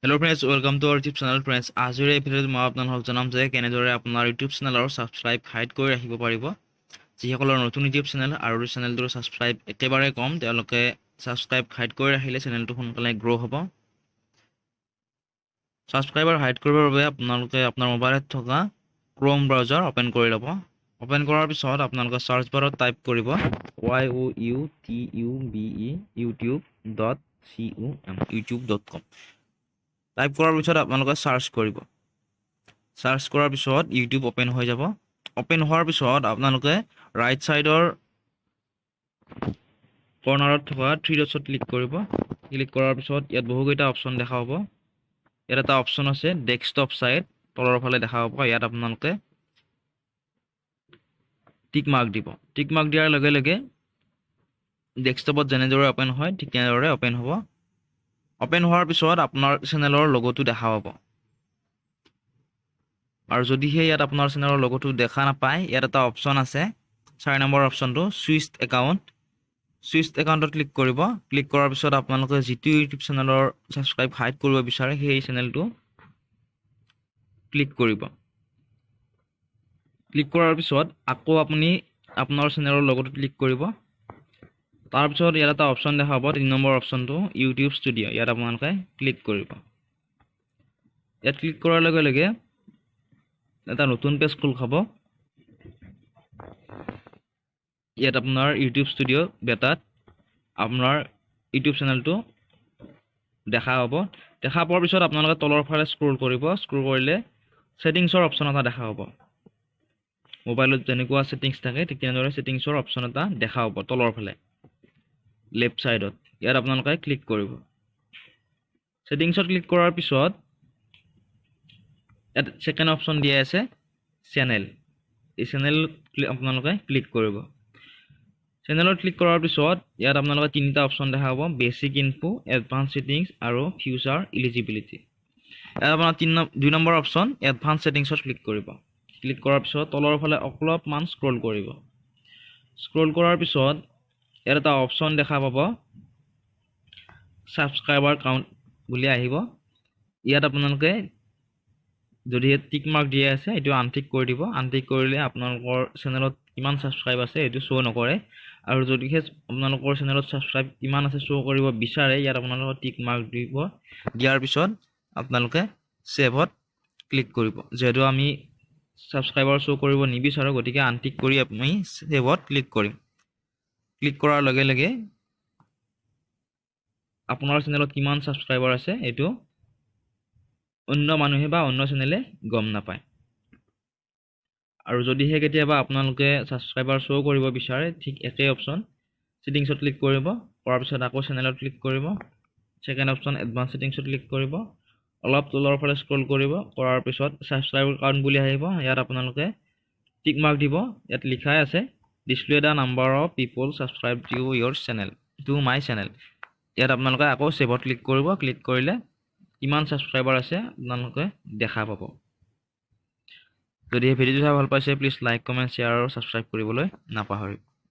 Hello friends, welcome to our YouTube channel friends. আজিৰ এই ভিডিঅ'ত মই আপোনালোকক জনাম যে কেনেদৰে আপোনাৰ YouTube চেনেলৰ সাবস্ক্ৰাইব হাইড কৰি ৰাখিব পাৰিব। যিসকলৰ নতুন YouTube চেনেল আৰু চেনেলটোৰ সাবস্ক্ৰাইব একেবাৰে কম তেওঁলোকে সাবস্ক্ৰাইব হাইড কৰি ৰাখিলে চেনেলটো সোনকালে গ্ৰো হ'ব। সাবস্ক্ৰাইবাৰ হাইড কৰিবৰ বাবে আপোনালোকে আপোনাৰ মোবাইলত থকা Chrome ব্ৰাউজাৰ ওপেন কৰি ল'ব। ওপেন কৰাৰ পিছত আপোনালোকে সাৰ্চ বাৰত টাইপ কৰিব youtube.com টাইপ কৰাৰ পিছত আপোনালোকে সাৰ্চ কৰিব। সাৰ্চ কৰাৰ পিছত ইউটিউব ওপেন হৈ যাব। ওপেন হোৱাৰ পিছত আপোনালোকে ৰাইট সাইডৰ কৰ্নাৰত থকা থ্ৰী ডটছত ক্লিক কৰিব। ক্লিক কৰাৰ পিছত ইয়াত বহুকেইটা অপচন দেখা পাব। ইয়াত এটা অপচন আছে ডেস্কটপ সাইড, তলৰ ফালে দেখা পাব। ইয়াত আপোনালোকে টিক মাৰ্ক দিব। টিক মাৰ্ক দিয়াৰ লগে লগে ডেস্কটপত যেনেদৰে ওপেন হয় ঠিক তেনেদৰে ওপেন হ'ব। ওপেন হোৱাৰ পিছত আপোনাৰ চেনেলৰ লগোটো দেখা পাব। আৰু যদিহে ইয়াত আপোনাৰ চেনেলৰ লগোটো দেখা নাপায়, ইয়াত এটা অপচন আছে 4 নম্বৰ অপচনটো সুইচ একাউণ্ট। সুইচ একাউণ্টত ক্লিক কৰিব। ক্লিক কৰাৰ পিছত আপোনালোকে যিটো ইউটিউব চেনেলৰ সাবস্ক্ৰাইব হাইড কৰিব বিচাৰে সেই চেনেলটো ক্লিক কৰিব। ক্লিক কৰাৰ পিছত আকৌ আপুনি আপোনাৰ চেনেলৰ লগোটো ক্লিক কৰিব। তাৰপিছত ইয়াত এটা অপচন দেখা পাব 3 নম্বৰ অপচনটো ইউটিউব ষ্টুডিঅ'। ইয়াত আপোনালোকে ক্লিক কৰিব। ইয়াত ক্লিক কৰাৰ লগে লগে এটা নতুন পেজ খোল খাব। ইয়াত আপোনাৰ ইউটিউব ষ্টুডিঅ' বেটাত আপোনাৰ ইউটিউব চেনেলটো দেখা পাব। দেখা পোৱাৰ পিছত আপোনালোকে তলৰ ফালে স্ক্ৰল কৰিব। স্ক্ৰল কৰিলে সেটিংছৰ অপচন এটা দেখা পাব। মোবাইলত যেনেকুৱা সেটিংছ থাকে ঠিক তেনেদৰে সেটিংছৰ অপচন এটা দেখা পাব তলৰ ফালে লেফ্ট সাইডত। ইয়াত আপোনালোকে ক্লিক কৰিব। সেটিংছত ক্লিক কৰাৰ পিছত ইয়াত সেকেন্ড অপচন দিয়া আছে চেনেল। এই চেনেল আপোনালোকে ক্লিক কৰিব। চেনেলত ক্লিক কৰাৰ পিছত ইয়াত আপোনালোকে তিনিটা অপচন দেখা পাব বেসিক ইনফো, এডভান্স সেটিংছ আৰু ফিউচাৰ এলিজিবিলিটি। ইয়াত আপোনাৰ 2 নম্বৰ অপচন এডভান্স সেটিংছত ক্লিক কৰিব। ক্লিক কৰাৰ পিছত তলৰ ফালে অলপমান স্ক্ৰল কৰিব। স্ক্ৰল কৰাৰ পিছত ইয়াত এটা অপচন দেখা পাব সাবস্ক্ৰাইবাৰ কাউণ্ট বুলি আহিব। ইয়াত আপোনালোকে যদি টিক মাৰ্ক দিয়া আছে এইটো আনটিক কৰি দিব। আনটিক কৰিলে আপোনালোকৰ চেনেলত কিমান সাবস্ক্ৰাইব আছে এইটো শ্ব' নকৰে। আৰু যদিহে আপোনালোকৰ চেনেলত সাবস্ক্ৰাইব কিমান আছে শ্ব' কৰিব বিচাৰে ইয়াত আপোনালোকে টিক মাৰ্ক দিব। দিয়াৰ পিছত আপোনালোকে সেভত ক্লিক কৰিব। যেহেতু আমি সাবস্ক্ৰাইবাৰ শ্ব' কৰিব নিবিচাৰোঁ গতিকে আনটিক কৰি আমি সেভত ক্লিক কৰিম। ক্লিক কৰাৰ লগে লগে আপোনাৰ চেনেলত কিমান সাবস্ক্ৰাইবাৰ আছে এইটো অন্য মানুহে বা অন্য চেনেলে গম নাপায়। আৰু যদিহে কেতিয়াবা আপোনালোকে সাবস্ক্ৰাইবাৰ শ্ব' কৰিব বিচাৰে ঠিক একেই অপচন সেটিংছত ক্লিক কৰিব। কৰাৰ পিছত আকৌ চেনেলত ক্লিক কৰিব। সেকেন্ড অপচন এডভান্স সেটিংছত ক্লিক কৰিব। অলপ তলৰ ফালে স্ক্ৰল কৰিব। কৰাৰ পিছত সাবস্ক্ৰাইবাৰ কাউণ্ট বুলি আহিব। ইয়াত আপোনালোকে টিক মাৰ্ক দিব। ইয়াত লিখাই আছে display the number of people subscribe to your channel to my channel. ইয়াত আপোনালোকে আকৌ সেভত ক্লিক কৰিব। ক্লিক কৰিলে কিমান সাবস্ক্ৰাইবাৰ আছে আপোনালোকে দেখা পাব। যদি এই ভিডিঅ'টো চাই ভাল পাইছে প্লিজ লাইক, কমেণ্ট, শ্বেয়াৰ আৰু সাবস্ক্ৰাইব কৰিবলৈ নাপাহৰিব।